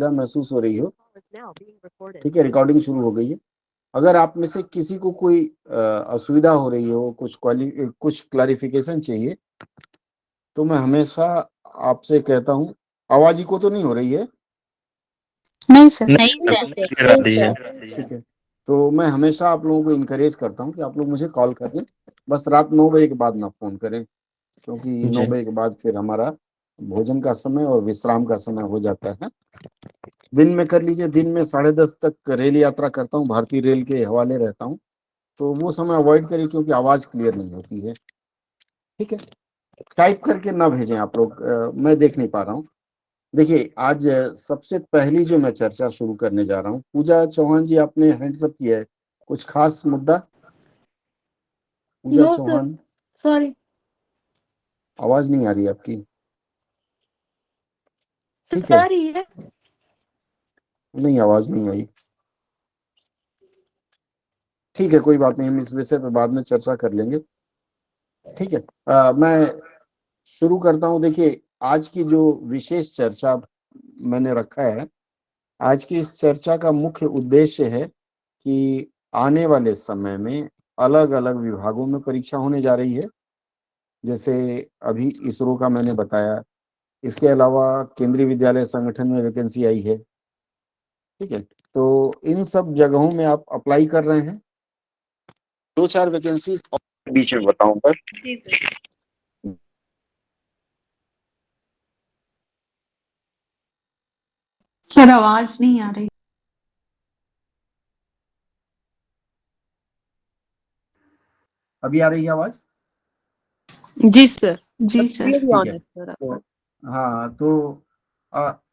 महसूस हो रही हो, ठीक है, रिकॉर्डिंग शुरू हो गई है। अगर आप में से किसी को कोई असुविधा हो रही हो, कुछ क्लैरिफिकेशन चाहिए, तो मैं हमेशा आपसे कहता हूँ, आवाज को तो नहीं हो रही है? नहीं सर। नहीं सर। ठीक है, तो मैं हमेशा आप लोगों को इनकरेज करता हूँ कि आप लोग मुझे कॉल कर लें, बस रात 9 बजे के बाद ना फोन करें, क्योंकि 9 बजे के बाद फिर हमारा भोजन का समय और विश्राम का समय हो जाता है। दिन में कर लीजिए, दिन में 10:30 तक रेल यात्रा करता हूँ, भारतीय रेल के हवाले रहता हूँ, तो वो समय अवॉइड करिए क्योंकि आवाज क्लियर नहीं होती है। ठीक है, टाइप करके ना भेजें आप लोग, मैं देख नहीं पा रहा हूँ। देखिए, आज सबसे पहली जो मैं चर्चा शुरू करने जा रहा हूँ, पूजा चौहान जी आपने हैंड्स अप किया है, कुछ खास मुद्दा? पूजा नो सर, चौहान, सॉरी आवाज नहीं आ रही आपकी। ठीक सर। है, आ रही है? नहीं, आवाज नहीं आई। ठीक है, कोई बात नहीं, हम इस विषय पर बाद में चर्चा कर लेंगे। ठीक है, मैं शुरू करता हूं। देखिए, आज की जो विशेष चर्चा मैंने रखा है, आज की इस चर्चा का मुख्य उद्देश्य है कि आने वाले समय में अलग अलग विभागों में परीक्षा होने जा रही है, जैसे अभी इसरो का मैंने बताया। इसके अलावा केंद्रीय विद्यालय संगठन में वैकेंसी आई है। ठीक है, तो इन सब जगहों में आप अप्लाई कर रहे हैं। 2-4 वैकेंसीज बीच में बताऊं पर, सर आवाज नहीं आ रही। अभी आ रही है आवाज? जी सर। जी सर। ठीक है, तो हाँ, तो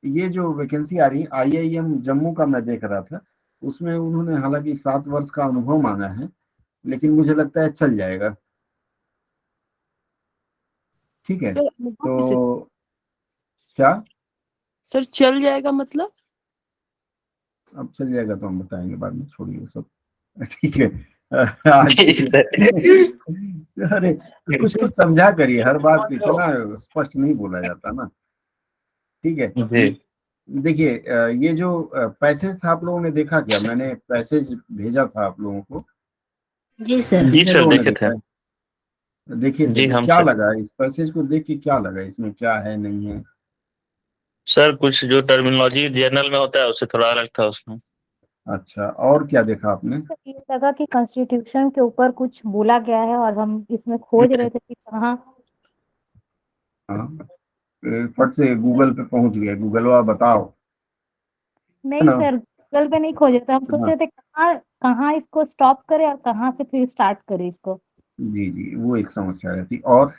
ये जो वैकेंसी आ रही है, IIM जम्मू का मैं देख रहा था, उसमें उन्होंने हालांकि 7 वर्ष का अनुभव मांगा है, लेकिन मुझे लगता है चल जाएगा। ठीक है, सर तो क्या? सर चल जाएगा मतलब? अब चल जाएगा तो हम बताएंगे बाद में, छोड़िए सब। ठीक है, आज अरे, कुछ कुछ समझा करिए, हर बात इतना स्पष्ट नहीं बोला जाता ना। ठीक है, देखिए, ये जो पैसेज था, आप लोगों ने देखा क्या? मैंने पैसेज भेजा था आप लोगों को। जी सर। कितने लोगों ने देखा है? देखिए थे, तो क्या लगा इस पैसेज को देख के, क्या लगा इसमें, क्या है नहीं है? सर कुछ जो टर्मिनोलॉजी जनरल में होता है उससे थोड़ा अलग था उसमें। अच्छा, और क्या देखा आपने? ये लगा कि कॉन्स्टिट्यूशन के ऊपर कुछ बोला गया है और हम इसमें खोज रहे थे कि कहाँ। हाँ, फट से गूगल पे पहुंच गए, गूगलवा बताओ, है नहीं ना? सर, गूगल पे नहीं खोजे थे, हम हाँ, सोचे थे कहाँ कहाँ इसको स्टॉप करें और कहाँ से फिर स्टार्ट करें इसको। जी जी, वो एक समस्या रहती। और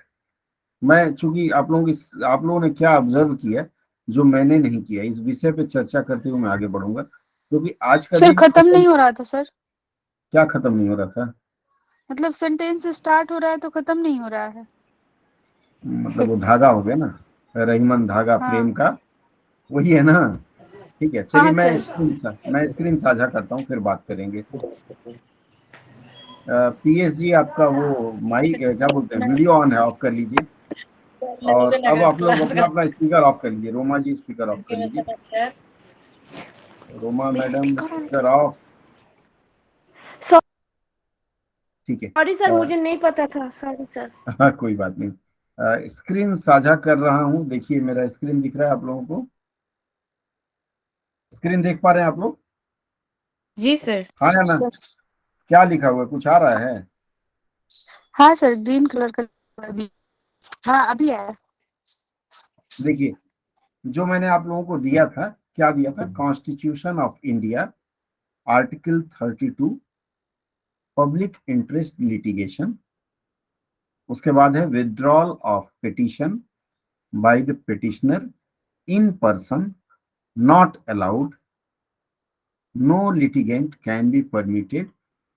मैं चूंकि आप लोगों ने क्या ऑब्जर्व किया जो मैंने नहीं किया, इस विषय पे चर्चा करते हुए मैं आगे बढ़ूंगा, क्योंकि आज का सर दिन खत्म नहीं हो रहा था सर। क्या खत्म नहीं हो रहा था? मतलब सेंटेंस स्टार्ट हो रहा है तो खत्म नहीं हो रहा है। मतलब वो धागा हो गया ना, रहीमन धागा प्रेम हाँ का, वही है ना? ठीक है, चलिए, हाँ सर। मैं स्क्रीन साझा करता हूँ, फिर बात करेंगे। PSG आपका वो माइक क्या बोलते हैं, वीडियो ऑन है, ऑफ कर लीजिए। और अब आप लोग अपना अपना स्पीकर ऑफ कर लीजिए। रोमा जी, स्पीकर ऑफ कर लीजिए। Roma madam, speaker of. ठीक है, सॉरी सर, मुझे नहीं पता था, सॉरी सर। हाँ, कोई बात नहीं। स्क्रीन साझा कर रहा हूँ, देखिए मेरा स्क्रीन दिख रहा है आप लोगों को? स्क्रीन देख पा रहे हैं आप लोग? जी सर। हाँ या ना? क्या लिखा हुआ है, कुछ आ रहा है? हाँ सर, ग्रीन कलर का अभी। हाँ अभी आया। देखिए, जो मैंने आप लोगों को दिया था, क्या दिया था? Constitution of India, article 32, public interest litigation. उसके बाद है withdrawal of petition by the petitioner in person not allowed, no litigant can be permitted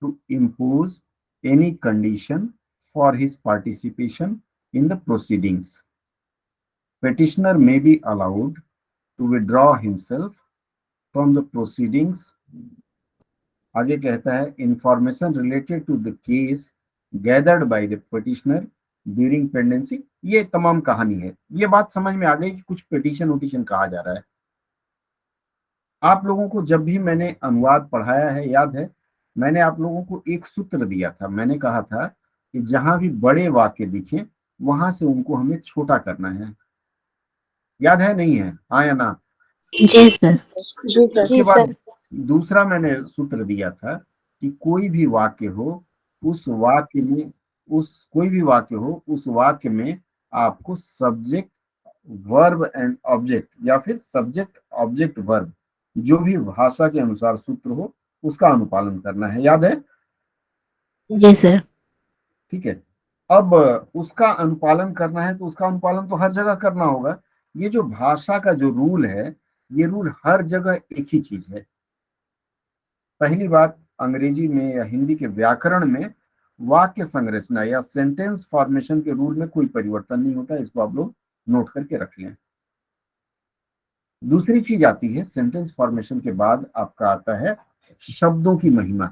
to impose any condition for his participation in the proceedings. Petitioner may be allowed to withdraw himself from the proceedings। आगे कहता है information related to the case gathered by the petitioner during pendency. ये तमाम कहानी है। ये बात समझ में आ गई कि कुछ पिटीशन उटिशन कहा जा रहा है। आप लोगों को जब भी मैंने अनुवाद पढ़ाया है, याद है, मैंने आप लोगों को एक सूत्र दिया था। मैंने कहा था कि जहां भी बड़े वाक्य दिखे वहां से उनको हमें छोटा करना है। याद है नहीं है? हाँ या ना? जी सर। जी सर। उसके बाद दूसरा मैंने सूत्र दिया था कि कोई भी वाक्य हो उस वाक्य में उस वाक्य में आपको सब्जेक्ट वर्ब एंड ऑब्जेक्ट या फिर सब्जेक्ट ऑब्जेक्ट वर्ब जो भी भाषा के अनुसार सूत्र हो उसका अनुपालन करना है। याद है? जी सर। ठीक है। अब उसका अनुपालन करना है तो उसका अनुपालन तो हर जगह करना होगा। ये जो भाषा का जो रूल है, ये रूल हर जगह एक ही चीज है। पहली बात, अंग्रेजी में या हिंदी के व्याकरण में वाक्य संरचना या सेंटेंस फॉर्मेशन के रूल में कोई परिवर्तन नहीं होता। इसको आप लोग नोट करके रख लें। दूसरी चीज आती है सेंटेंस फॉर्मेशन के बाद आपका आता है शब्दों की महिमा।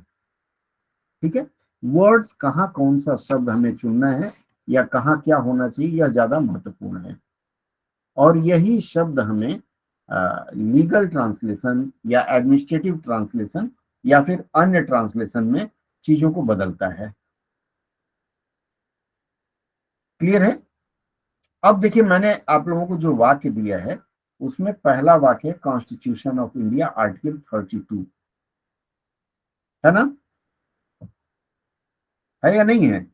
ठीक है, वर्ड्स कहाँ कौन सा शब्द हमें चुनना है या कहाँ क्या होना चाहिए, यह ज्यादा महत्वपूर्ण है। और यही शब्द हमें लीगल ट्रांसलेशन या एडमिनिस्ट्रेटिव ट्रांसलेशन या फिर अन्य ट्रांसलेशन में चीजों को बदलता है। क्लियर है? अब देखिए, मैंने आप लोगों को जो वाक्य दिया है उसमें पहला वाक्य कॉन्स्टिट्यूशन ऑफ इंडिया आर्टिकल 32 है ना? है या नहीं है?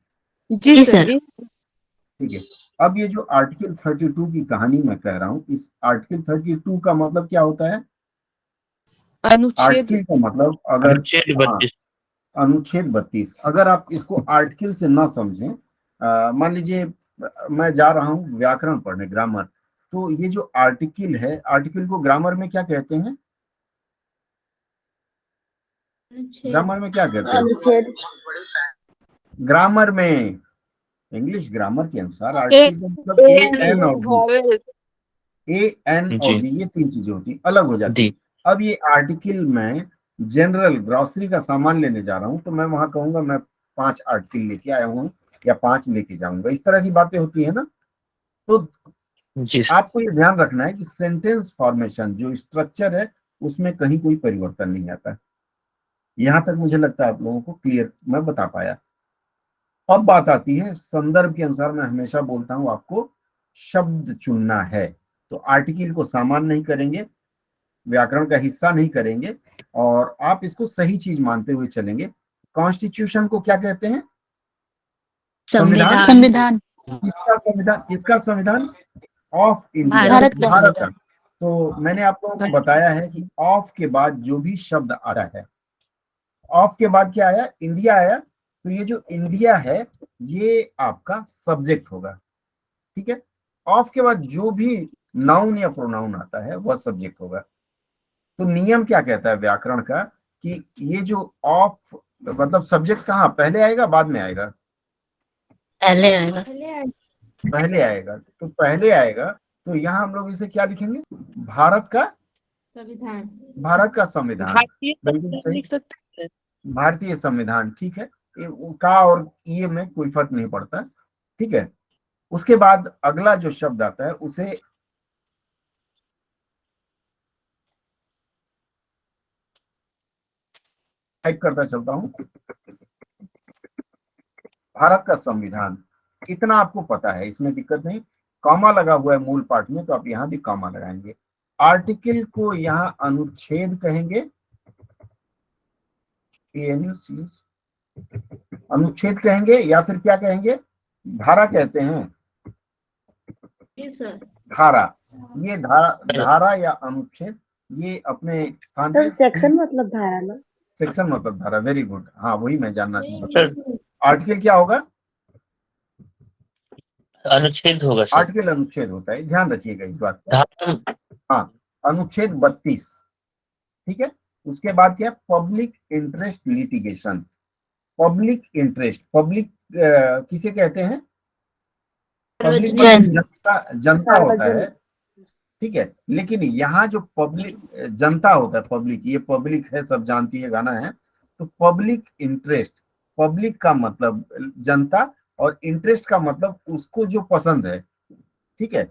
जी सर। ठीक है। अब ये जो आर्टिकल 32 की कहानी मैं कह रहा हूं, इस आर्टिकल 32 का मतलब क्या होता है? अनुच्छेद आर्टिकल का मतलब अगर अनुच्छेद 32। अनुच्छेद 32, अगर आप इसको आर्टिकल से ना समझें, मान लीजिए मैं जा रहा हूं व्याकरण पढ़ने, ग्रामर, तो ये जो आर्टिकल है, आर्टिकल को ग्रामर में क्या कहते हैं? ग्रामर में क्या कहते हैं? अनुच्छेद। ग्रामर में, इंग्लिश ग्रामर के अनुसार आर्टिकल का मतलब ए एन और डी, ए एन और जी डी, ये तीन चीजें होती, अलग हो जाती। दी। अब ये आर्टिकल में जनरल ग्रोसरी का सामान लेने जा रहा हूं तो मैं वहां कहूंगा मैं 5 आर्टिकल लेके आया हूं या 5 लेके जाऊंगा। इस तरह की बातें होती है ना। तो जी सर। आपको ये ध्यान रखना है कि सेंटेंस फॉर्मेशन जो स्ट्रक्चर है उसमें कहीं कोई परिवर्तन नहीं आता। यहां तक मुझे लगता है आप लोगों को क्लियर मैं बता पाया। अब बात आती है संदर्भ के अनुसार। मैं हमेशा बोलता हूं आपको शब्द चुनना है, तो आर्टिकल को सामान नहीं करेंगे, व्याकरण का हिस्सा नहीं करेंगे, और आप इसको सही चीज मानते हुए चलेंगे। कॉन्स्टिट्यूशन को क्या कहते हैं? संविधान। किसका संविधान? किसका संविधान? ऑफ इंडिया, भारत का भारत का। तो मैंने आप लोगों को बताया है कि ऑफ के बाद जो भी शब्द आ रहा है, ऑफ के बाद क्या आया? इंडिया आया। तो ये जो इंडिया है ये आपका सब्जेक्ट होगा। ठीक है। ऑफ के बाद जो भी नाउन या प्रोनाउन आता है वह सब्जेक्ट होगा। तो नियम क्या कहता है व्याकरण का कि ये जो ऑफ मतलब सब्जेक्ट कहाँ पहले आएगा बाद में आएगा? पहले आएगा। पहले आएगा। तो पहले आएगा तो यहाँ हम लोग इसे क्या लिखेंगे? भारत का संविधान। भारत का संविधान। भारतीय बिल्कुल संविधान सही, लिख सकते हैं। भारतीय संविधान। ठीक है, का और ये में कोई फर्क नहीं पड़ता। ठीक है। उसके बाद अगला जो शब्द आता है उसे टाइप करता चलता हूं, भारत का संविधान। इतना आपको पता है, इसमें दिक्कत नहीं। कॉमा लगा हुआ है मूल पाठ में तो आप यहां भी कॉमा लगाएंगे। आर्टिकल को यहां अनुच्छेद कहेंगे, अनुच्छेद कहेंगे या फिर क्या कहेंगे? धारा कहते हैं। धारा, ये धारा या अनुच्छेद, ये अपने स्थान पे। सेक्शन मतलब धारा ना? सेक्शन मतलब धारा। वेरी गुड, हाँ वही मैं जानना चाहता सर था। आर्टिकल क्या होगा? अनुच्छेद होगा सर। आर्टिकल अनुच्छेद होता है, ध्यान रखिएगा इस बात को। धारा। हाँ, अनुच्छेद 32। ठीक है। उसके बाद क्या? Public interest litigation. Public interest, public किसे कहते हैं? पब्लिक जनता, जनता होता है। ठीक है। लेकिन यहाँ जो पब्लिक जनता होता है, पब्लिक, ये पब्लिक है, सब जानती है, गाना है। तो पब्लिक इंटरेस्ट, पब्लिक का मतलब जनता और इंटरेस्ट का मतलब उसको जो पसंद है। ठीक है।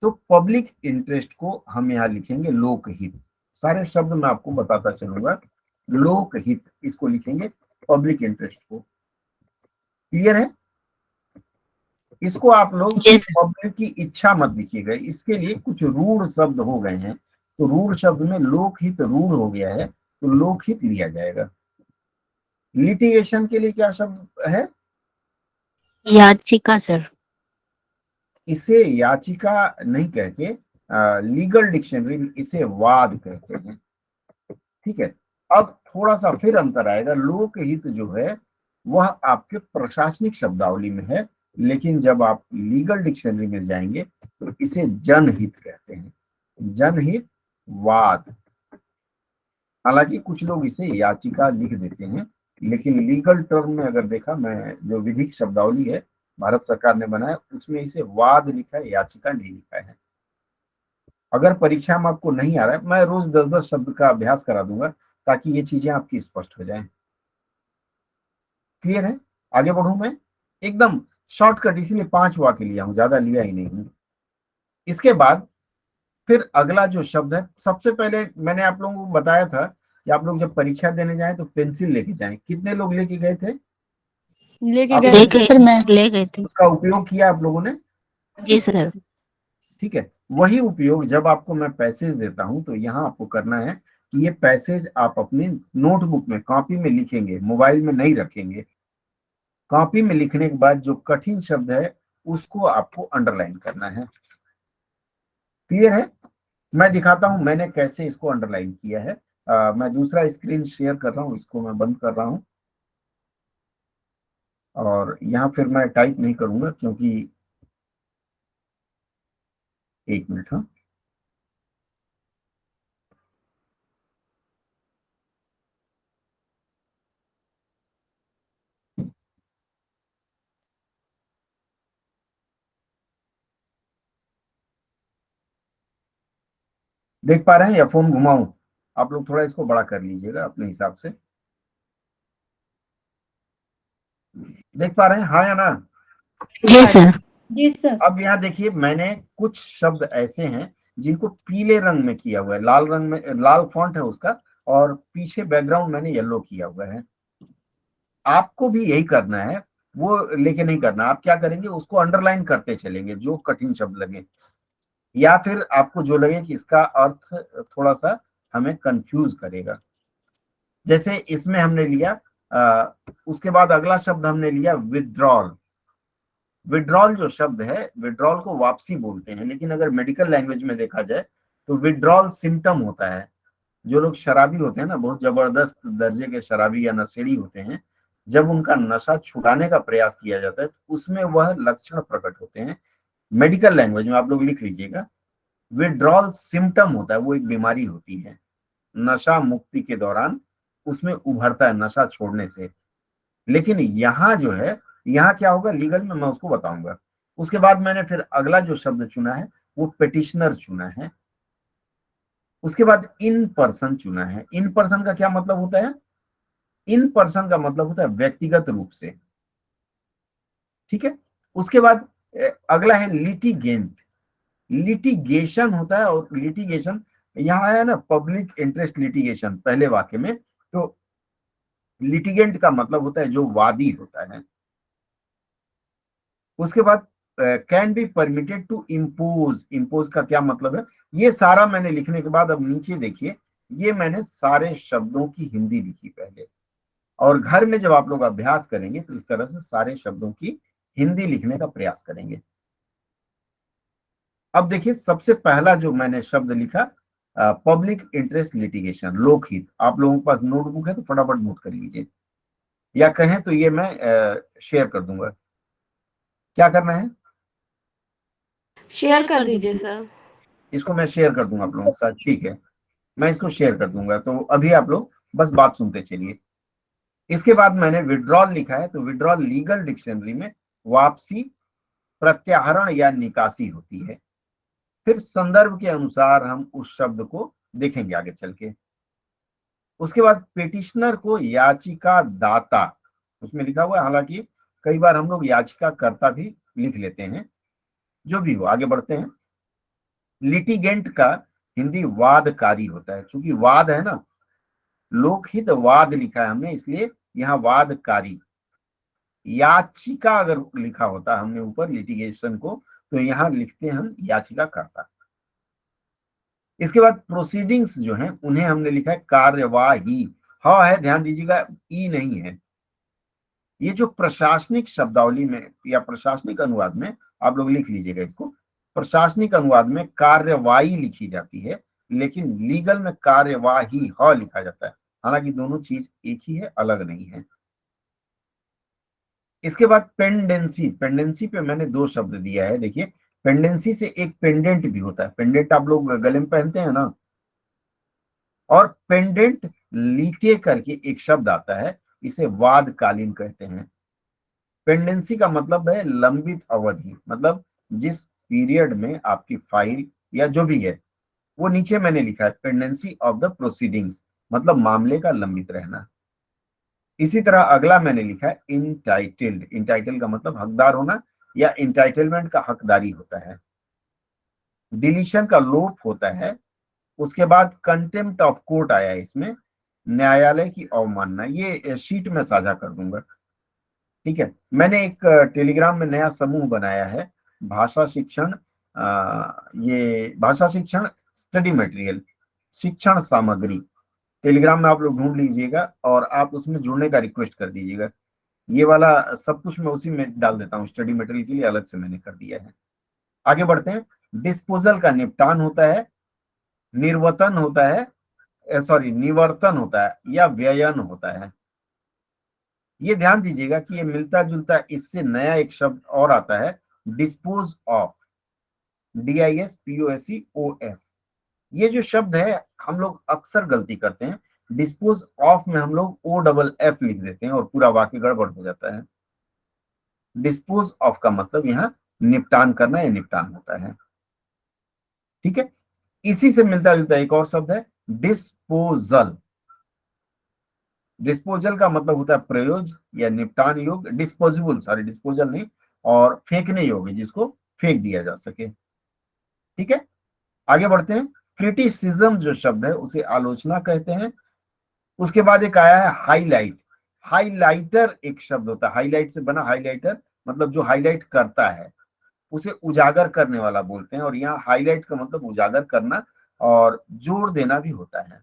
तो पब्लिक इंटरेस्ट को हम यहाँ लिखेंगे लोकहित। सारे शब्द मैं आपको बताता चलूंगा। लोकहित इसको लिखेंगे, पब्लिक इंटरेस्ट को। क्लियर है? इसको आप लोग जी सर। पब्लिक की इच्छा मत लिखिएगा, इसके लिए कुछ रूढ़ शब्द हो गए हैं। तो रूढ़ शब्द में लोकहित रूढ़ हो गया है, तो लोकहित लिया जाएगा। लिटिगेशन के लिए क्या शब्द है? याचिका सर। इसे याचिका नहीं कहते, लीगल डिक्शनरी में इसे वाद कहते हैं। ठीक है, अब थोड़ा सा फिर अंतर आएगा। लोकहित जो है वह आपके प्रशासनिक शब्दावली में है, लेकिन जब आप लीगल डिक्शनरी में जाएंगे तो इसे जनहित कहते हैं। जनहित, वाद। हालांकि कुछ लोग इसे याचिका लिख देते हैं, लेकिन लीगल टर्म में अगर देखा, मैं जो विधिक शब्दावली है भारत सरकार ने बनाया उसमें इसे वाद लिखा है, याचिका नहीं लिखा है। अगर परीक्षा में आपको नहीं आ रहा है, मैं रोज 10-10 शब्द का अभ्यास करा दूंगा ताकि ये चीजें आपकी स्पष्ट हो जाएं। क्लियर है? आगे बढ़ूं मैं, एकदम शॉर्टकट, इसीलिए 5 वाक्य लिया हूं, ज्यादा लिया ही नहीं हूं। इसके बाद फिर अगला जो शब्द है, सबसे पहले मैंने आप लोगों को बताया था कि आप लोग जब परीक्षा देने जाएं तो पेंसिल लेके जाएं। कितने लोग लेके गए थे? लेके आप गए थे सर, मैं ले गए थे। उसका उपयोग किया आप लोगों ने? जी सर। ठीक है, वही उपयोग जब आपको मैं पैसेज देता हूं तो यहाँ आपको करना है कि ये पैसेज आप अपनी नोटबुक में, कॉपी में लिखेंगे, मोबाइल में नहीं रखेंगे। कॉपी में लिखने के बाद जो कठिन शब्द है उसको आपको अंडरलाइन करना है। क्लियर है? मैं दिखाता हूं मैंने कैसे इसको अंडरलाइन किया है। मैं दूसरा स्क्रीन शेयर कर रहा हूं, इसको मैं बंद कर रहा हूं और यहाँ फिर मैं टाइप नहीं करूंगा क्योंकि, एक मिनट। हाँ, देख पा रहे हैं या फोन घुमाऊं? आप लोग थोड़ा इसको बड़ा कर लीजिएगा अपने हिसाब से। देख पा रहे हैं, हाँ या ना? जी सर। जी सर। अब यहाँ देखिए, मैंने कुछ शब्द ऐसे हैं जिनको पीले रंग में किया हुआ है, लाल रंग में, लाल फॉन्ट है उसका, और पीछे बैकग्राउंड मैंने येलो किया हुआ है। आपको भी यही करना है, वो लेके नहीं करना। आप क्या करेंगे, उसको अंडरलाइन करते चलेंगे जो कठिन शब्द लगे, या फिर आपको जो लगे कि इसका अर्थ थोड़ा सा हमें कंफ्यूज करेगा। जैसे इसमें हमने लिया, उसके बाद अगला शब्द हमने लिया विथड्रॉल। विड्रॉल जो शब्द है, विड्रॉल को वापसी बोलते हैं, लेकिन अगर मेडिकल लैंग्वेज में देखा जाए तो विड्रॉल सिम्टम होता है। जो लोग शराबी होते हैं ना, बहुत जबरदस्त दर्जे के शराबी या नशेड़ी होते हैं, जब उनका नशा छुड़ाने का प्रयास किया जाता है तो उसमें वह लक्षण प्रकट होते हैं। मेडिकल लैंग्वेज में आप लोग लिख लीजिएगा, विड्रॉल सिम्टम होता है, वो एक बीमारी होती है। नशा मुक्ति के दौरान उसमें उभरता है नशा छोड़ने से। लेकिन यहाँ जो है, यहाँ क्या होगा लीगल में, मैं उसको बताऊंगा। उसके बाद मैंने फिर अगला जो शब्द चुना है वो पेटिशनर चुना है। उसके बाद इन पर्सन चुना है। इन पर्सन का क्या मतलब होता है? इन पर्सन का मतलब होता है व्यक्तिगत रूप से। ठीक है, उसके बाद अगला है लिटिगेंट। लिटिगेशन होता है, और लिटिगेशन यहाँ है ना, पब्लिक इंटरेस्ट लिटिगेशन पहले वाक्य में। तो लिटिगेंट का मतलब होता है जो वादी होता है। उसके बाद can be permitted to impose. Impose का क्या मतलब है? ये सारा मैंने लिखने के बाद अब नीचे देखिए, ये मैंने सारे शब्दों की हिंदी लिखी पहले, और घर में जब आप लोग अभ्यास करेंगे तो इस तरह से सारे शब्दों की हिंदी लिखने का प्रयास करेंगे। अब देखिए, सबसे पहला जो मैंने शब्द लिखा, पब्लिक इंटरेस्ट लिटिगेशन, लोकहित। आप लोगों के पास नोटबुक है तो फटाफट नोट कर लीजिए, या कहें तो ये मैं शेयर कर दूंगा। क्या करना है? शेयर कर दीजिए सर। इसको मैं शेयर कर दूंगा आप लोगों के साथ। ठीक है, मैं इसको शेयर कर दूंगा, तो अभी आप लोग बस बात सुनते चलिए। इसके बाद मैंने विड्रॉल लिखा है, तो विड्रॉल लीगल डिक्शनरी में वापसी, प्रत्याहरण या निकासी होती है। फिर संदर्भ के अनुसार हम उस शब्द को देखेंगे आगे चल के। उसके बाद पेटिशनर को याचिका दाता, उसमें लिखा हुआ है, हालांकि कई बार हम लोग याचिका कर्ता भी लिख लेते हैं। जो भी हो, आगे बढ़ते हैं। लिटिगेंट का हिंदी वादकारी होता है, क्योंकि वाद है ना, लोकहित वाद लिखा है हमने, इसलिए यहाँ वादकारी। याचिका अगर लिखा होता हमने ऊपर लिटिगेशन को, तो यहाँ लिखते हैं हम याचिका करता। इसके बाद प्रोसीडिंग्स जो हैं उन्हें हमने लिखा है कार्यवाही। हाँ है, ध्यान दीजिएगा, ई नहीं है। ये जो प्रशासनिक शब्दावली में या प्रशासनिक अनुवाद में, आप लोग लिख लीजिएगा इसको, प्रशासनिक अनुवाद में कार्यवाही लिखी जाती है, लेकिन लीगल में कार्यवाही ह लिखा जाता है। हालांकि दोनों चीज एक ही है, अलग नहीं है। इसके बाद पेंडेंसी। पेंडेंसी पे मैंने दो शब्द दिया है, देखिए। पेंडेंसी से एक पेंडेंट भी होता है। पेंडेंट आप लोग गले में पहनते हैं ना, और पेंडेंट लीटे करके एक शब्द आता है, इसे वादकालीन कहते हैं। पेंडेंसी का मतलब है लंबित अवधि, मतलब जिस पीरियड में आपकी फाइल या जो भी है, वो नीचे मैंने लिखा है पेंडेंसी ऑफ द प्रोसीडिंग्स, मतलब मामले का लंबित रहना। इसी तरह अगला मैंने लिखा है इंटाइटल्ड। इंटाइटल का मतलब हकदार होना या इंटाइटलमेंट का हकदारी होता है। डिलीशन का लोप होता है। उसके बाद कंटेम्प्ट ऑफ कोर्ट आया है इसमें, न्यायालय की अवमानना। ये शीट में साझा कर दूंगा, ठीक है। मैंने एक टेलीग्राम में नया समूह बनाया है, भाषा शिक्षण, ये भाषा शिक्षण स्टडी मटेरियल, शिक्षण सामग्री। टेलीग्राम में आप लोग ढूंढ लीजिएगा और आप उसमें जुड़ने का रिक्वेस्ट कर दीजिएगा। ये वाला सब कुछ मैं उसी में डाल देता हूँ, स्टडी मटेरियल के लिए अलग से मैंने कर दिया है। आगे बढ़ते हैं। डिस्पोजल का निपटान होता है, निर्वतन होता है, सॉरी निवर्तन होता है या व्ययन होता है। ये ध्यान दीजिएगा कि ये मिलता जुलता, इससे नया एक शब्द और आता है, डिस्पोज ऑफ, DISPOSEOF। ये जो शब्द है हम लोग अक्सर गलती करते हैं, डिस्पोज ऑफ में हम लोग OFF लिख देते हैं और पूरा वाक्य गड़बड़ हो जाता है। डिस्पोज ऑफ का मतलब यहाँ निपटान करना या निपटान होता है, ठीक है। इसी से मिलता जुलता एक और शब्द है डिस्पोजल। डिस्पोजल का मतलब होता है प्रयोज्य या निपटान योग्य, डिस्पोजेबल, सॉरी डिस्पोजल नहीं, और फेंकने योग्य, जिसको फेंक दिया जा सके, ठीक है। आगे बढ़ते हैं। क्रिटिसिज्म जो शब्द है उसे आलोचना कहते हैं। उसके बाद एक आया है हाईलाइट। हाईलाइटर एक शब्द होता है, हाईलाइट से बना, हाईलाइटर मतलब जो हाईलाइट करता है, उसे उजागर करने वाला बोलते हैं। और यहाँ हाईलाइट का मतलब उजागर करना और जोर देना भी होता है।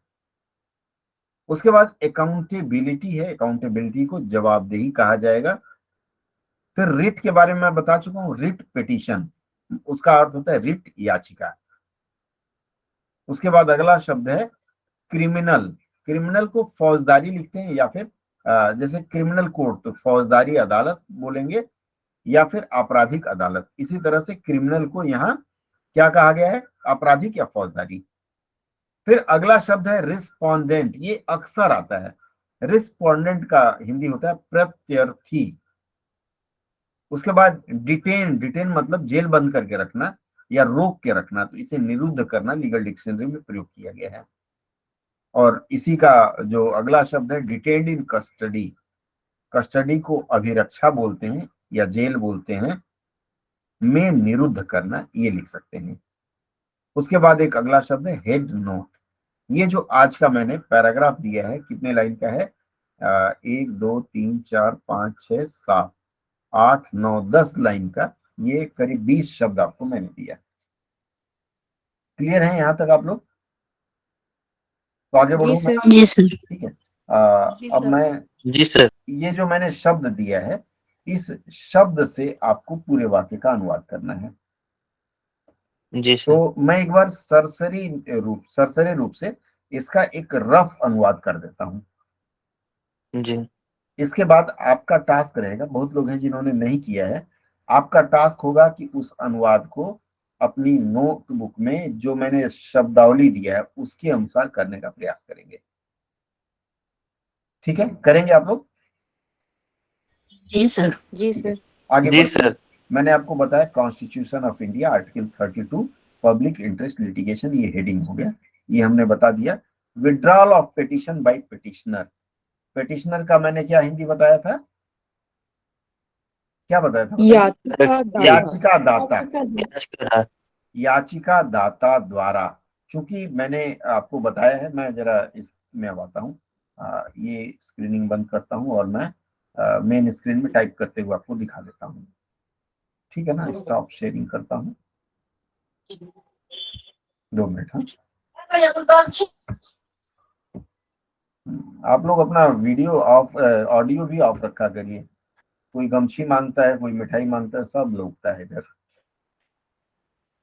उसके बाद अकाउंटेबिलिटी है, अकाउंटेबिलिटी को जवाबदेही कहा जाएगा। फिर रिट के बारे में मैं बता चुका हूं, रिट पिटीशन, उसका अर्थ होता है रिट याचिका। उसके बाद अगला शब्द है क्रिमिनल। क्रिमिनल को फौजदारी लिखते हैं, या फिर जैसे क्रिमिनल कोर्ट तो फौजदारी अदालत बोलेंगे, या फिर आपराधिक अदालत। इसी तरह से क्रिमिनल को यहाँ क्या कहा गया है, आपराधिक या फौजदारी। फिर अगला शब्द है रिस्पोंडेंट। ये अक्सर आता है, रिस्पोंडेंट का हिंदी होता है प्रत्यर्थी। उसके बाद डिटेन। डिटेन मतलब जेल बंद करके रखना या रोक के रखना, तो इसे निरुद्ध करना लीगल डिक्शनरी में प्रयोग किया गया है। और इसी का जो अगला शब्द है डिटेन्ड इन कस्टडी। कस्टडी को अभिरक्षा बोलते हैं या जेल बोलते हैं, में निरुद्ध करना, ये लिख सकते हैं। उसके बाद एक अगला शब्द है हेड नोट। ये जो आज का मैंने पैराग्राफ दिया है, कितने लाइन का है, 1 2 3 4 5 6 7 8 9 10 लाइन का, ये करीब 20 शब्द आपको मैंने दिया। क्लियर है यहाँ तक आप लोग? तो आगे बढ़ूंगा, जी सर। ठीक है। अब मैं, जी सर। ये जो मैंने शब्द दिया है, इस शब्द से आपको पूरे वाक्य का अनुवाद करना है। जी सर। तो मैं एक बार सरसरी रूप से इसका एक रफ अनुवाद कर देता हूं। जी। इसके बाद आपका टास्क रहेगा, बहुत लोग हैं जिन्होंने नहीं किया है, आपका टास्क होगा कि उस अनुवाद को अपनी नोटबुक में जो मैंने शब्दावली दिया है उसके अनुसार करने का प्रयास करेंगे, ठीक है? करेंगे आप लोग? जी सर। जी सर। आगे जी बढ़ते हैं। सर। मैंने आपको बताया constitution of India article 32 public interest litigation, ये हेडिंग हो गया, ये हमने बता दिया। Withdrawal of petition by petitioner. Petitioner का मैंने क्या हिंदी बताया था, क्या बताया था? याचिका दाता। याचिका दाता द्वारा चूंकि मैंने आपको बताया है, मैं जरा इसमें अब आता हूँ, ये स्क्रीनिंग बंद करता हूँ और मैं मेन स्क्रीन में टाइप करते हुए आपको दिखा देता हूँ। ठीक है ना, स्टॉप शेयरिंग करता हूँ, 2 मिनट। हाँ, आप लोग अपना वीडियो ऑफ, ऑडियो भी ऑफ रखा करिए। कोई गमछी मांगता है, कोई मिठाई मांगता है, सब लोगता है इधर।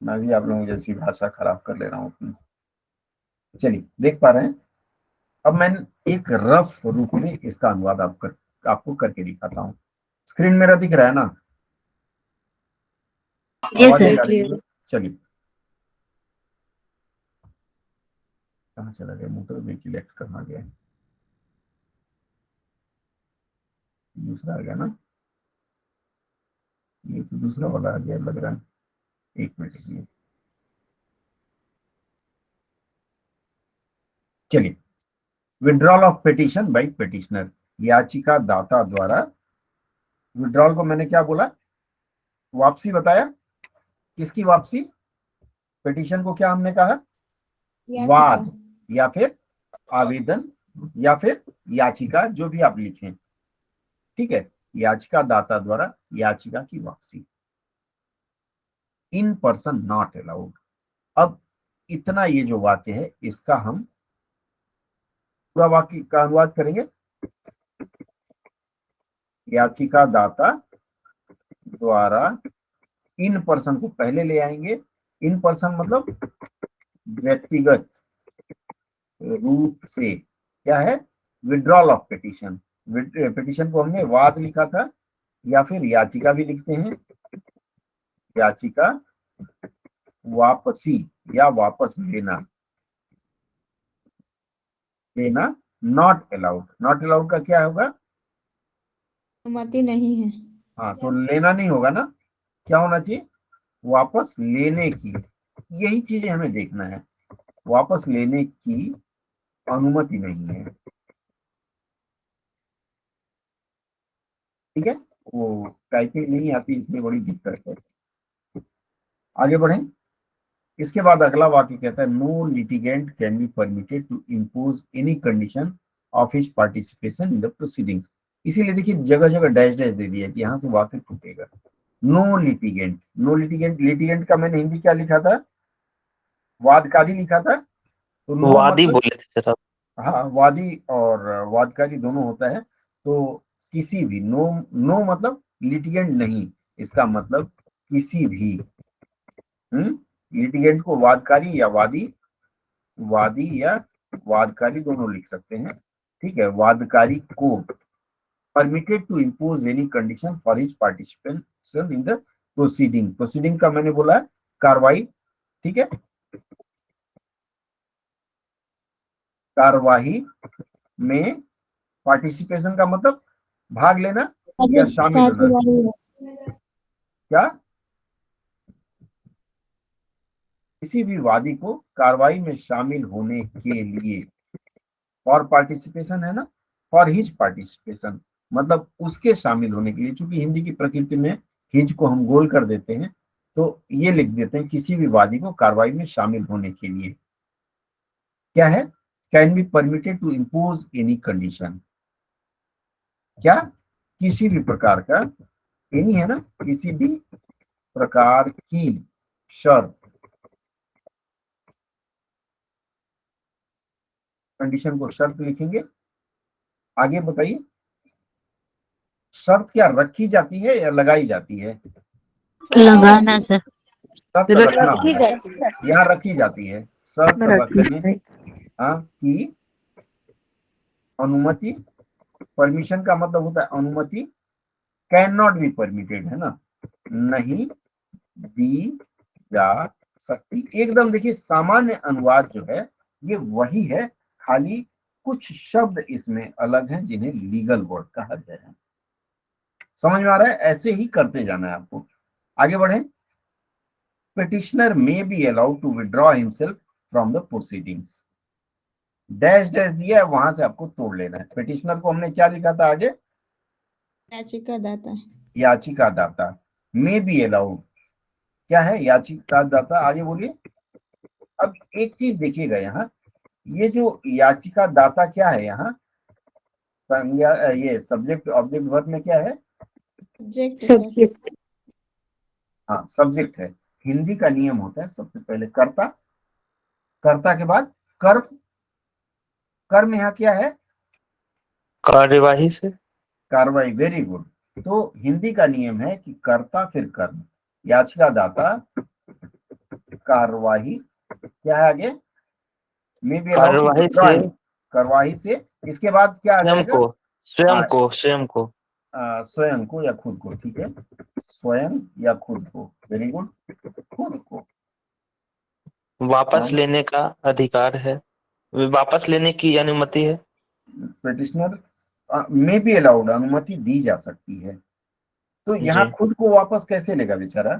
मैं भी आप लोगों जैसी भाषा खराब कर ले रहा हूँ अपनी। चलिए, देख पा रहे हैं। अब मैं एक रफ रूप में इसका अनुवाद आपको करके दिखाता हूँ। स्क्रीन मेरा दिख रहा है ना? जी आवाज सर। आ रही है? चलिए, कहाँ चला गया? मोटर व्हीकल एक्ट कहाँ गया? दूसरा आ गया ना? ये तो दूसरा वाला आ गया लग रहा है। एक मिनट ये, चलिए। Withdrawal of petition by petitioner, याचिका दाता द्वारा। विड्रॉल को मैंने क्या बोला? वापसी बताया। किसकी वापसी? पिटीशन को क्या हमने कहा? वाद या फिर आवेदन या फिर याचिका, जो भी आप लिखें। ठीक है, याचिका दाता द्वारा याचिका की वापसी। इन पर्सन नॉट अलाउड। अब इतना ये जो वाक्य है, इसका हम पूरा वाक्य का अनुवाद करेंगे। याचिका दाता द्वारा, इन पर्सन को पहले ले आएंगे। इन पर्सन मतलब व्यक्तिगत रूप से। क्या है? Withdrawal of petition. पिटीशन को हमने वाद लिखा था, या फिर याचिका भी लिखते हैं। याचिका वापसी या वापस लेना। लेना नॉट अलाउड। नॉट अलाउड का क्या होगा? अनुमति नहीं है। हाँ, तो लेना नहीं होगा ना, क्या होना चाहिए? वापस लेने की। यही चीजें हमें देखना है। वापस लेने की अनुमति नहीं है। ठीक है, वो टाइपिंग नहीं आती, इसलिए बड़ी दिक्कत है। आगे बढ़ें। इसके बाद अगला वाक्य कहता है, no litigant can be permitted to impose any condition of his participation in the proceedings. इसीलिए देखिए जगह जगह डैश डैश दे दिया कि यहाँ से वाक्य टूटेगा। No litigant. No litigant, litigant का मैंने हिंदी क्या लिखा था? वादकारी लिखा था। तो नो वादी मतलब, बोले थे सर। हाँ, वादी और वादकारी दोनों होता है। तो किसी भी, नो, नो मतलब लिटिगेंट नहीं, इसका मतलब किसी भी। लिटिगेंट को वादकारी या वादी, वादी या वादकारी दोनों लिख सकते हैं। ठीक है, वादकारी को permitted to impose any condition for his participation in the proceeding. Proceeding का मैंने बोला है कार्रवाई। ठीक है, कार्रवाई में पार्टिसिपेशन का मतलब भाग लेना या शामिल होना। क्या? किसी भी वादी को कार्रवाई में शामिल होने के लिए, और पार्टिसिपेशन है ना, फॉर हिज पार्टिसिपेशन मतलब उसके शामिल होने के लिए। चूंकि हिंदी की प्रकृति में हिज को हम गोल कर देते हैं, तो ये लिख देते हैं किसी भी वादी को कार्रवाई में शामिल होने के लिए। क्या है? Can be permitted to impose any condition. क्या? किसी भी प्रकार का, एनी है ना, किसी भी प्रकार की शर्त। कंडीशन को शर्त लिखेंगे। आगे बताइए, शर्त क्या रखी जाती है या लगाई जाती है? लगाना सर। शर्त रखना होगा, यहाँ रखी जाती है। शर्त रखने की अनुमति। परमिशन का मतलब होता है अनुमति। कैन नॉट बी परमिटेड है ना, नहीं दी जा सकती। एकदम देखिए सामान्य अनुवाद जो है ये वही है, खाली कुछ शब्द इसमें अलग हैं जिन्हें लीगल वर्ड कहा गया है। समझ में आ रहा है? ऐसे ही करते जाना है आपको। आगे बढ़े। Petitioner may be allowed to withdraw himself from the proceedings. Dash dash दिया है, वहां से आपको तोड़ लेना है। पिटिशनर को हमने क्या लिखा था आगे? याचिका दाता। याचिका दाता। मे बी अलाउड क्या है? याचिका दाता। आगे बोलिए, अब एक चीज देखिएगा यहाँ, ये जो याचिका दाता क्या है यहाँ, संज्ञा ये सब्जेक्ट ऑब्जेक्ट वर्ब में क्या है? Subject sir. हाँ सब्जेक्ट है। हिंदी का नियम होता है सबसे पहले कर्ता, कर्ता के बाद कर्म। कर्म यहाँ क्या है? कार्यवाही से। कार्रवाई, वेरी गुड। तो हिंदी का नियम है कि कर्ता फिर कर्म, याचिका दाता, कार्यवाही, क्या है आगे? मे बी अलाउड टू कार्यवाही विथड्रॉ, से कार्यवाही से, इसके बाद क्या आ स्वयं जाएगा? को, स्वयं हाँ, को, स्वयं को। स्वयं को या खुद को, ठीक है, स्वयं या खुद को, वेरी गुड, खुद को। वापस लेने का अधिकार है, वापस लेने की अनुमति है। पिटिशनर मे बी अलाउड, अनुमति दी जा सकती है। तो यहाँ जी। खुद को वापस कैसे लेगा बेचारा?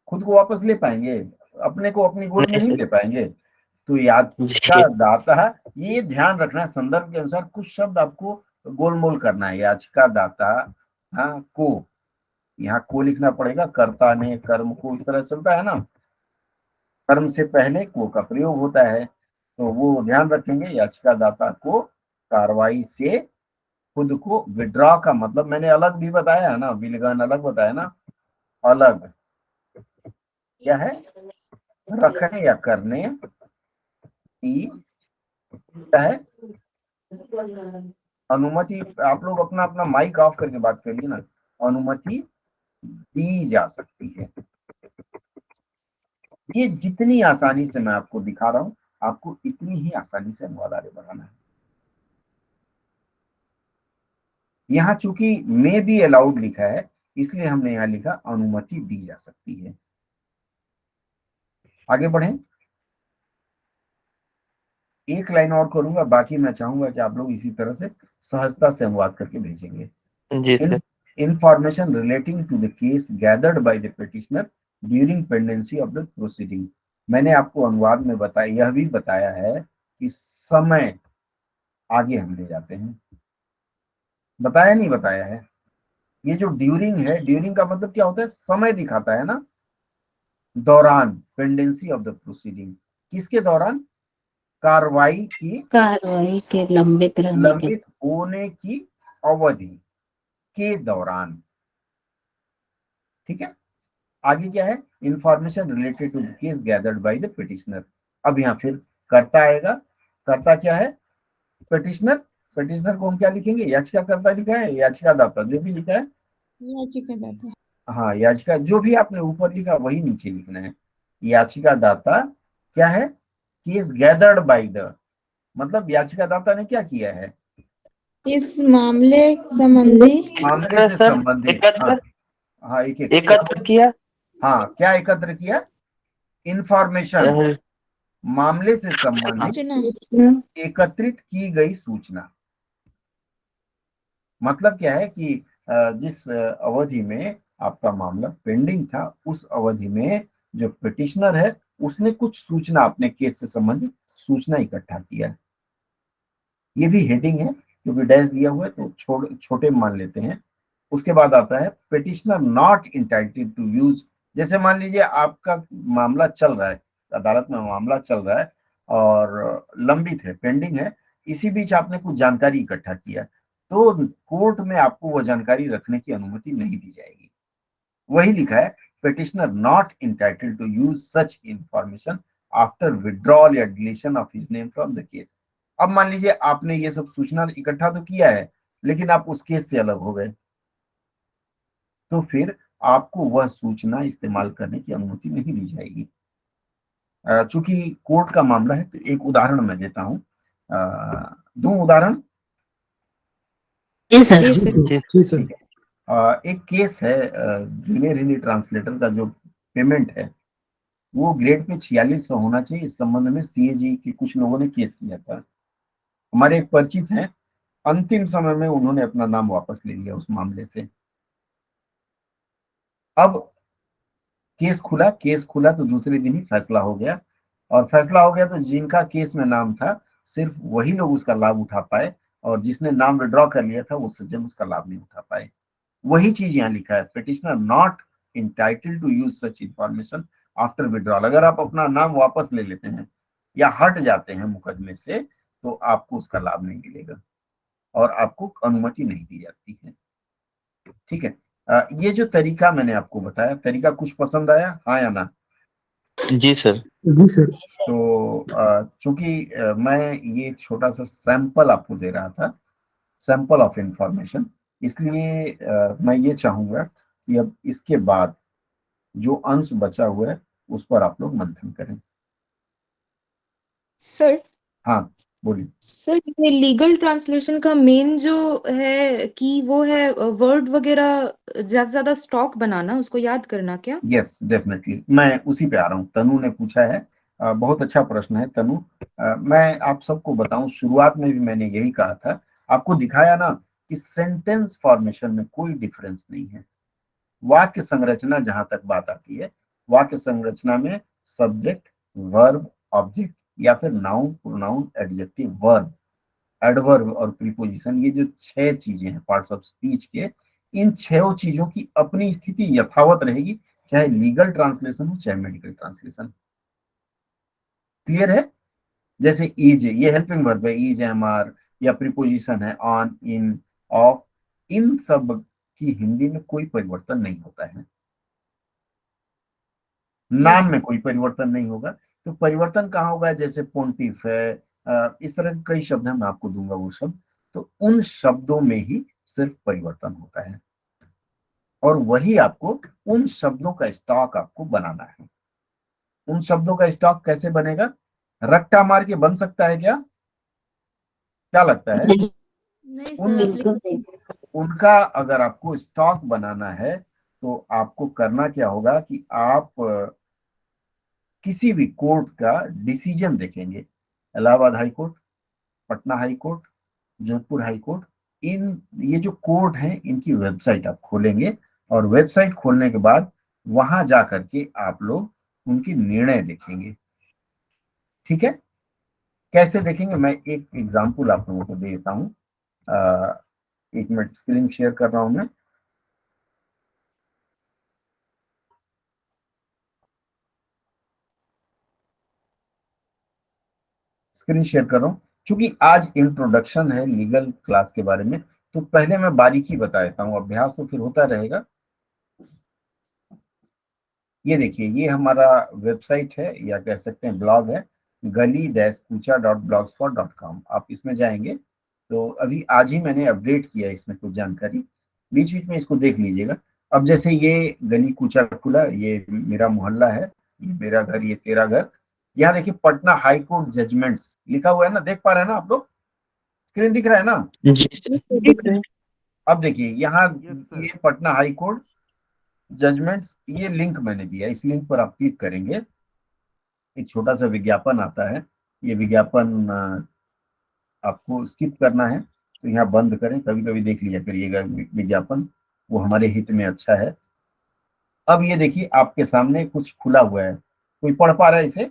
खुद को वापस ले पाएंगे? अपने को अपनी गोद में नहीं नहीं सर। ले पाएंगे। तो याचिका जी। दाता, ये ध्यान रखना, संदर्भ के अनुसार कुछ शब्द आपको गोलमोल करना है। याचिका दाता, हाँ, को, यहाँ को लिखना पड़ेगा, कर्ता ने कर्म को, इस तरह चलता है ना, कर्म से पहले को का प्रयोग होता है, तो वो ध्यान रखेंगे। याचिका दाता को कार्रवाई से खुद को विड्रॉ का मतलब मैंने अलग भी बताया है ना, विलगन अलग बताया ना, अलग क्या है? रखने या करने की क्या है? अनुमति। आप लोग अपना अपना माइक ऑफ करके बात करिए ना। अनुमति दी जा सकती है। ये जितनी आसानी से मैं आपको दिखा रहा हूं, आपको इतनी ही आसानी से अनुवाद आगे बढ़ाना है। यहाँ चूंकि मे बी अलाउड लिखा है, इसलिए हमने यहाँ लिखा अनुमति दी जा सकती है। आगे बढ़ें, एक लाइन और करूंगा, बाकी मैं चाहूंगा कि आप लोग इसी तरह से सहजता से अनुवाद करके भेजेंगे। जी sir. Information relating to the case gathered by the petitioner during pendency of the proceeding। मैंने आपको अनुवाद में बताया, यह भी बताया है कि समय, आगे हम ले जाते हैं, बताया नहीं बताया है? ये जो ड्यूरिंग है, ड्यूरिंग का मतलब क्या होता है? समय दिखाता है ना, दौरान, पेंडेंसी ऑफ द प्रोसीडिंग, किसके दौरान? कार्रवाई की, कार्रवाई के लंबित रहने के लंबित होने की अवधि के दौरान, ठीक है। आगे क्या है? Information related to the case gathered by the petitioner. अब यहाँ फिर कर्ता आएगा। कर्ता क्या है? पिटिशनर। पिटिशनर को हम क्या लिखेंगे? याचिकाकर्ता लिखा है, याचिकादाता जो भी लिखा है, याचिकादाता। हाँ याचिका, जो भी आपने ऊपर लिखा वही नीचे लिखना है। याचिकादाता क्या है? केस गैदर्ड बाय द, मतलब याचिकादाता ने क्या किया है? इस मामले संबंधी मामले से सर, संबंधित, एकत्र, हाँ एक एकत्र किया। हाँ, क्या एकत्र किया? इंफॉर्मेशन, मामले से संबंधित सूचना। एकत्रित की गई सूचना। मतलब क्या है कि जिस अवधि में आपका मामला पेंडिंग था, उस अवधि में जो पिटिशनर है उसने कुछ सूचना, अपने केस से संबंधित सूचना इकट्ठा किया। ये भी हेडिंग है, क्योंकि डैश दिया हुआ है तो छोटे मान लेते हैं। उसके बाद आता है petitioner not entitled to use. जैसे मान लीजिए आपका मामला चल रहा है, अदालत में मामला चल रहा है और लंबित है, पेंडिंग है, इसी बीच आपने कुछ जानकारी इकट्ठा किया, तो कोर्ट में आपको वो जानकारी रखने की अनुमति नहीं दी जाएगी। वही लिखा है, petitioner not entitled to use such information after withdrawal या deletion of his name from the case. अब मान लीजिए आपने ये सब सूचना इकट्ठा तो किया है, लेकिन आप उस केस से अलग हो गए, तो फिर आपको वह सूचना इस्तेमाल करने की अनुमति नहीं दी जाएगी। चूंकि कोर्ट का मामला है, तो एक उदाहरण मैं देता हूं, दूं उदाहरण? जी सर। जी सर। ठीक है। एक केस है, जूनियर हिंदी ट्रांसलेटर का जो पेमेंट है वो ग्रेड पे 4600 होना चाहिए। इस संबंध में सीएजी के कुछ लोगों ने केस किया था। हमारे एक परिचित हैं, अंतिम समय में उन्होंने अपना नाम वापस ले लिया उस मामले से। अब केस खुला तो दूसरे दिन ही फैसला हो गया, और फैसला हो गया तो जिनका केस में नाम था सिर्फ वही लोग उसका लाभ उठा पाए, और जिसने नाम विड्रॉ कर लिया था वो सज्जन उसका लाभ नहीं उठा पाए। वही चीज यहाँ लिखा है, petitioner not entitled to use such information after withdrawal. अगर आप अपना नाम वापस ले लेते हैं या हट जाते हैं मुकदमे से, तो आपको उसका लाभ नहीं मिलेगा और आपको अनुमति नहीं दी जाती है। ठीक है। ये जो तरीका मैंने आपको बताया, तरीका कुछ पसंद आया, हाँ या ना? जी सर। जी सर। तो चूंकि मैं ये एक छोटा सा सैंपल आपको दे रहा था, सैंपल ऑफ इंफॉर्मेशन, इसलिए मैं ये चाहूंगा कि अब इसके बाद जो अंश बचा हुआ है उस पर आप लोग मंथन करें। सर हाँ, बोलिए। सर ये लीगल ट्रांसलेशन का मेन जो है कि वो है वर्ड वगैरह ज्यादा से ज्यादा स्टॉक बनाना, उसको याद करना क्या? यस, डेफिनेटली, मैं उसी पे आ रहा हूँ। तनु ने पूछा है, बहुत अच्छा प्रश्न है तनु। मैं आप सबको बताऊं, शुरुआत में भी मैंने यही कहा था, आपको दिखाया ना कि सेंटेंस फॉर्मेशन में कोई डिफरेंस नहीं है। वाक्य संरचना जहां तक बात आती है, वाक्य संरचना में सब्जेक्ट, वर्ब, ऑब्जेक्ट या फिर noun, pronoun, adjective, verb, adverb और प्रीपोजिशन, ये जो 6 चीजें हैं पार्ट्स ऑफ स्पीच के, इन 6 चीजों की अपनी स्थिति यथावत रहेगी, चाहे लीगल ट्रांसलेशन हो चाहे मेडिकल ट्रांसलेशन। क्लियर है? जैसे इज, ये हेल्पिंग वर्ब है, इज, एम, आर, या प्रीपोजिशन है ऑन, इन, ऑफ, इन सब की हिंदी में कोई परिवर्तन नहीं होता है। नाम में कोई परिवर्तन नहीं होगा। तो परिवर्तन कहाँ होगा? जैसे पोंटिफ है, इस तरह के कई शब्द हैं, मैं आपको दूंगा वो शब्द। तो उन शब्दों में ही सिर्फ परिवर्तन होता है, और वही आपको, उन शब्दों का स्टॉक आपको बनाना है। उन शब्दों का स्टॉक कैसे बनेगा? रट्टा मार के बन सकता है क्या? क्या लगता है? नहीं, नहीं उन सर, बिल्कुल नहीं। उनका अगर आपको स्टॉक बनाना है, तो आपको करना क्या होगा कि आप किसी भी कोर्ट का डिसीजन देखेंगे, Allahabad High Court, Patna High Court, Jodhpur High Court, इन ये जो कोर्ट हैं इनकी वेबसाइट आप खोलेंगे, और वेबसाइट खोलने के बाद वहां जा करके आप लोग उनकी निर्णय देखेंगे। ठीक है? कैसे देखेंगे? मैं एक एग्जांपल आप लोगों को दे देता हूँ। एक मिनट, स्क्रीन शेयर कर रहा हूं मैं। स्क्रीन शेयर कर रहा हूँ। क्योंकि आज इंट्रोडक्शन है लीगल क्लास के बारे में, तो पहले मैं बारीकी बता देता हूँ, अभ्यास तो फिर होता रहेगा। ये देखिए, ये हमारा वेबसाइट है या कह सकते हैं ब्लॉग है, gali-kucha.blogspot.com। आप इसमें जाएंगे तो अभी आज ही मैंने अपडेट किया है इसमें कुछ जानकारी, बीच बीच में इसको देख लीजिएगा। अब जैसे ये गली कूचा खुला, ये मेरा मोहल्ला है, ये मेरा घर, ये तेरा घर। यहाँ देखिए पटना हाई कोर्ट जजमेंट्स लिखा हुआ है ना, देख पा रहे हैं ना आप लोग? स्क्रीन दिख रहा है ना? जी सर। अब देखिए यहाँ, ये पटना हाई कोर्ट जजमेंट्स, ये लिंक मैंने दिया, इस लिंक पर आप क्लिक करेंगे, एक छोटा सा विज्ञापन आता है। ये विज्ञापन आपको स्किप करना है तो यहाँ बंद करें, कभी कभी देख लिया करिएगा विज्ञापन, वो हमारे हित में अच्छा है। अब ये देखिए आपके सामने कुछ खुला हुआ है, कोई पढ़ पा रहा है इसे?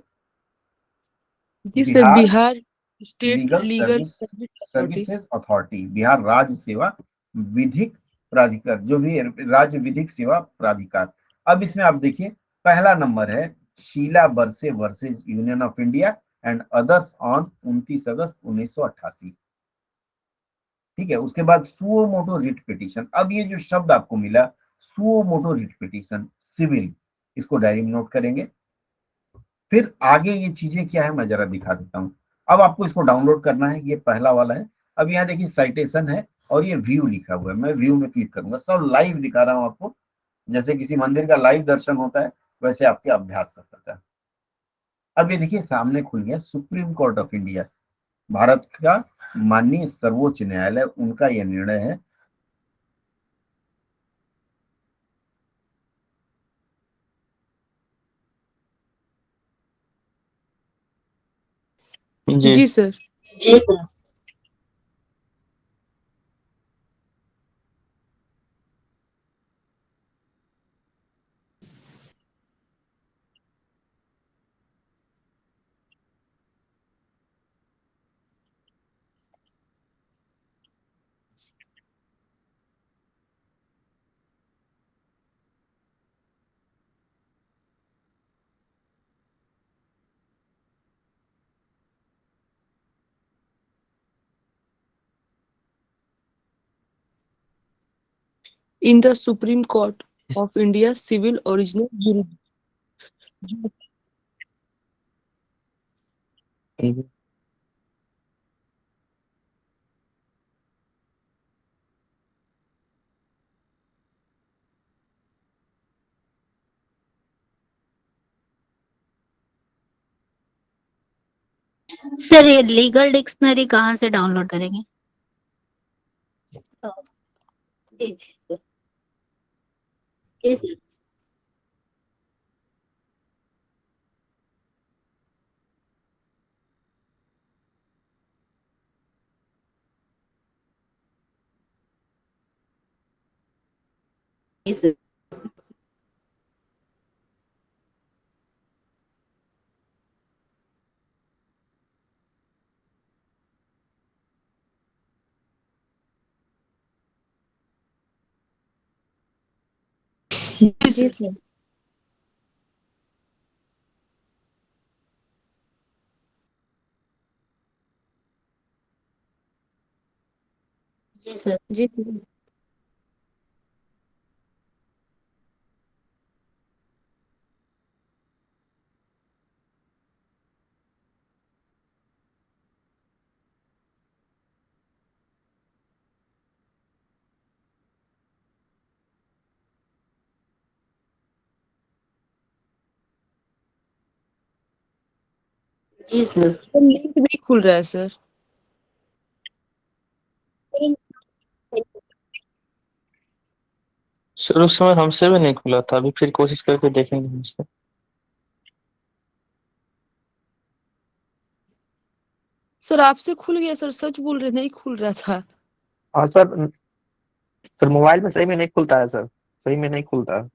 जी sir, Bihar Bihar State Legal Legal Service Service Authority. Services Authority, Bihar राज्य सेवा विधिक प्राधिकार, जो भी राज्य विधिक सेवा प्राधिकार। अब इसमें आप देखिए, पहला नंबर है शीला बरसे versus union of India and others on 29 अगस्त 1988। ठीक है? उसके बाद सुओ मोटो रिट पिटीशन। अब ये जो शब्द आपको मिला, suo motu writ petition, civil, इसको डायरी में नोट करेंगे। फिर आगे ये चीजें क्या है मैं जरा दिखा देता हूँ। अब आपको इसको डाउनलोड करना है, ये पहला वाला है। अब यहाँ देखिए साइटेशन है और ये व्यू लिखा हुआ है, मैं व्यू में क्लिक करूंगा, सब लाइव दिखा रहा हूँ आपको, जैसे किसी मंदिर का लाइव दर्शन होता है वैसे आपके अभ्यास सब होता है। अब ये देखिए सामने खुल गया Supreme Court of India, Bharat का माननीय सर्वोच्च न्यायालय, उनका यह निर्णय है। जी। जी सर। जी sir. In the Supreme Court of India, civil original jurisdiction. Sir ये लीगल डिक्शनरी कहाँ से डाउनलोड करेंगे? जी जी सर। जी सर। जी सर। जी जी सर। सर। जी सर। जी सर। जी सर। सर लिंक नहीं खुल रहा है सर। सर उस समय हमसे भी नहीं खुला था, अभी फिर कोशिश करके देखेंगे हमसे। सर आपसे खुल गया सर, सच बोल रहे नहीं खुल रहा था। हाँ सर मोबाइल में सही में नहीं खुलता है सर, सही में नहीं खुलता है।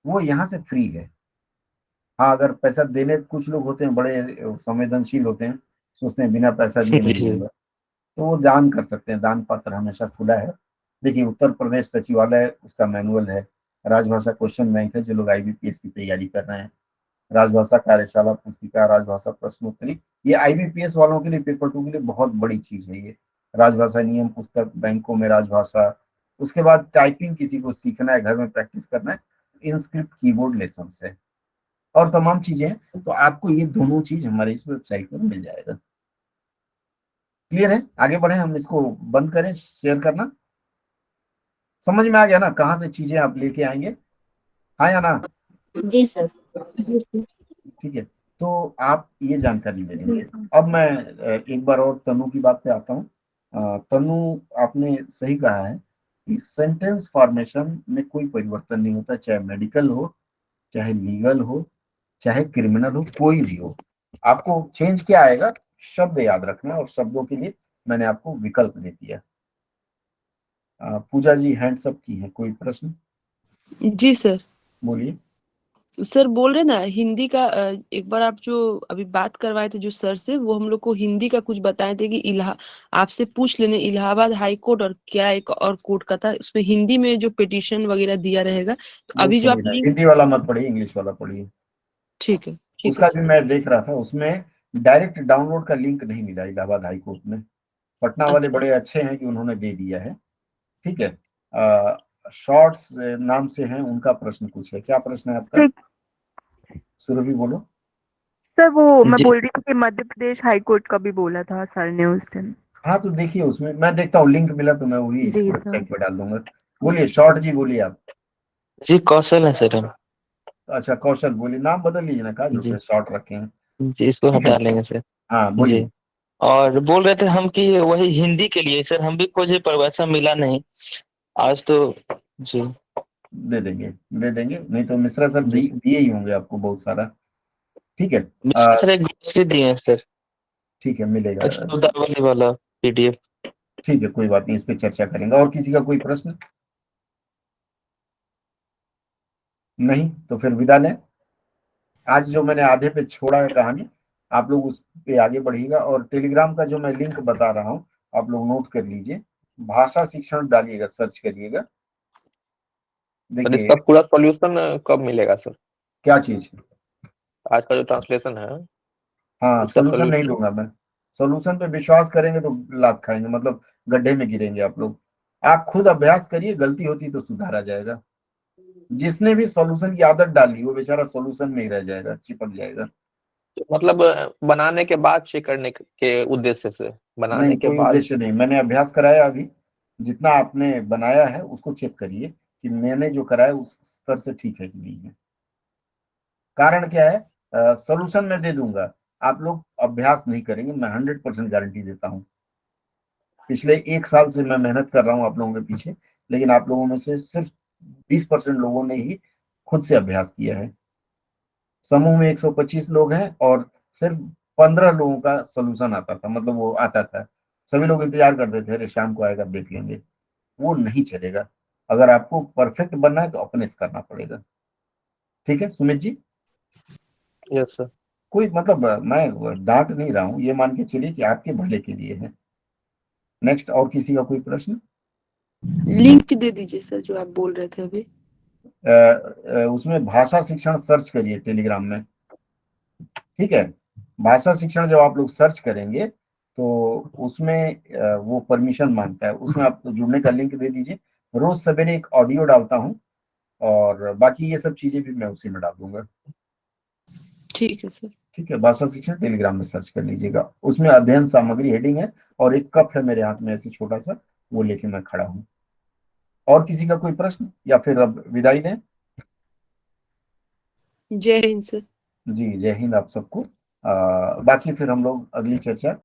वो यहाँ से फ्री है। हाँ, अगर पैसा देने, कुछ लोग होते हैं बड़े संवेदनशील होते हैं, सोचते हैं बिना पैसा दिए नहीं जी दूंगा, तो वो दान कर सकते हैं। दान पत्र हमेशा खुला है। देखिए, उत्तर प्रदेश सचिवालय उसका मैनुअल है। राजभाषा क्वेश्चन बैंक है, जो लोग आईबीपीएस की तैयारी कर रहे हैं। राजभाषा कार्यशाला पुस्तिका, राजभाषा प्रश्नोत्तरी, ये आईबीपीएस वालों के लिए, पेपर 2 के लिए बहुत बड़ी चीज है ये। राजभाषा नियम पुस्तक, बैंकों में राजभाषा। उसके बाद टाइपिंग किसी को सीखना है, घर में प्रैक्टिस करना है, इनस्क्रिप्ट कीबोर्ड लेसन है, और तमाम चीजें हैं। तो आपको ये दोनों चीज हमारे इस वेबसाइट पर मिल जाएगा। क्लियर है? आगे बढ़े, हम इसको बंद करें शेयर करना। समझ में आ गया ना कहाँ से चीजें आप लेके आएंगे? हाँ या ना? जी सर। जी सर। ठीक है, तो आप ये जानकारी ले जी लेंगे। सर। अब मैं एक बार और तनु की बात पे आता हूँ। तनु, आपने सही कहा है कि सेंटेंस फॉर्मेशन में कोई परिवर्तन नहीं होता, चाहे मेडिकल हो, चाहे लीगल हो, चाहे क्रिमिनल हो, कोई भी हो। आपको चेंज क्या आएगा? शब्द याद रखना, और शब्दों के लिए मैंने आपको विकल्प दे दिया। पूजा जी हैंड्स अप की है, कोई प्रश्न? जी सर। बोलिए। सर बोल रहे ना हिंदी का, एक बार आप जो अभी बात करवाए थे जो सर से, वो हम लोग को हिंदी का कुछ बताए थे कि आपसे पूछ लेने इलाहाबाद हाई कोर्ट और क्या एक और कोर्ट का था, उसमें हिंदी में जो पिटीशन वगैरह दिया रहेगा, तो वो अभी जो आप छोड़िए, लिंक। हिंदी वाला मत पढ़िए, इंग्लिश वाला पढ़िए। ठीक है उसका भी सर। मैं देख रहा था, उसमें डायरेक्ट डाउनलोड का लिंक नहीं मिला इलाहाबाद हाई कोर्ट में। पटना वाले अच्छा। बड़े अच्छे हैं कि उन्होंने दे दिया है। ठीक है। शॉर्ट्स नाम से हैं, उनका प्रश्न कुछ है। क्या प्रश्न है आपका? ठीक। सुरभि बोलो। सर वो मैं जी बोल रही थी कि मध्य प्रदेश हाई कोर्ट का भी बोला था सर ने उस दिन। हाँ, तो देखिए, उसमें मैं देखता हूँ, लिंक मिला तो मैं वही इस जी सर। वेबसाइट पर डाल दूंगा। बोलिए शॉर्ट जी, बोलिए आप। जी कौशल है सर हम। अच्छा, कौशल बोलिए। नाम बदल लीजिए ना, कहा जो जी शॉर्ट रखे हैं। जी इसको ठीक है, हटा लेंगे सर। हाँ जी। बोलिए। और बोल रहे थे हम कि वही हिंदी के लिए सर हम भी खोजे पर वैसा मिला नहीं आज तो। जी दे देंगे, दे देंगे, नहीं तो मिश्रा सर जी दिए ही होंगे आपको बहुत सारा। ठीक है। सर एक ग्रोसरी दिए हैं सर, ठीक है, मिलेगा। शब्दावली वाला पीडीएफ। ठीक है, कोई बात नहीं, इस पे चर्चा करेंगे। और किसी का कोई प्रश्न? नहीं तो फिर विदा लें। आज जो मैंने आधे पे छोड़ा है कहानी, आप लोग उस पे आगे बढ़िएगा। और टेलीग्राम का जो मैं लिंक बता रहा हूँ आप लोग नोट कर लीजिए, भाषा शिक्षण डालिएगा, सर्च करिएगा। सर देखिए इसका पूरा सॉल्यूशन कब मिलेगा सर? क्या चीज, आज का जो ट्रांसलेशन है हाँ उसका सोल्यूशन नहीं सॉल्यूशन। दूंगा मैं। सोल्यूशन पे विश्वास करेंगे तो लात खाएंगे, मतलब गड्ढे में गिरेंगे आप लोग। आप खुद अभ्यास करिए, गलती होती तो सुधारा जाएगा। जिसने भी सॉल्यूशन की आदत डाली वो बेचारा सॉल्यूशन में ही रह जाएगा, चिपक जाएगा। मतलब बनाने के बाद चेक करने के उद्देश्य से, बनाने नहीं के कोई बाद। उद्देश्य नहीं, मैंने अभ्यास कराया अभी, जितना आपने बनाया है उसको चेक करिए कि मैंने जो कराया उस स्तर से ठीक है कि नहीं है। कारण क्या है, सोल्यूशन मैं दे दूंगा, आप लोग अभ्यास नहीं करेंगे, मैं 100% गारंटी देता हूँ। पिछले 1 साल से मैं मेहनत कर रहा हूँ आप लोगों के पीछे, लेकिन आप लोगों में से सिर्फ 20% लोगों ने ही खुद से अभ्यास किया है। समूह में 125 लोग हैं और सिर्फ 15 लोगों का सोल्यूशन आता था, मतलब वो आता था। सभी लोग इंतजार करते थे, अरे शाम को आएगा देख लेंगे। वो नहीं चलेगा। अगर आपको परफेक्ट बनना है तो अपने से करना पड़ेगा। ठीक है सुमित जी? Yes sir. कोई मतलब मैं डांट नहीं रहा हूँ, ये मान के चलिए कि आपके भले के लिए है। नेक्स्ट, और किसी का कोई प्रश्न? लिंक दे दीजिए सर जो आप बोल रहे थे अभी। उसमें भाषा शिक्षण सर्च करिए टेलीग्राम में। ठीक है, भाषा शिक्षण जब आप लोग सर्च करेंगे तो उसमें वो परमिशन मांगता है, उसमें आप जुड़ने का लिंक दे दीजिए। रोज सवेरे एक ऑडियो डालता हूँ और बाकी ये सब चीजें भी मैं उसी में डाल दूंगा। ठीक है सर। ठीक है, भाषा शिक्षण टेलीग्राम में सर्च कर लीजिएगा, उसमें अध्ययन सामग्री हेडिंग है और एक कप है मेरे हाथ में ऐसे छोटा सा, वो लेके मैं खड़ा हूँ। और किसी का कोई प्रश्न या फिर अब विदाई दें? जय हिंद सर। जी जय हिंद आप सबको। बाकी फिर हम लोग अगली चर्चा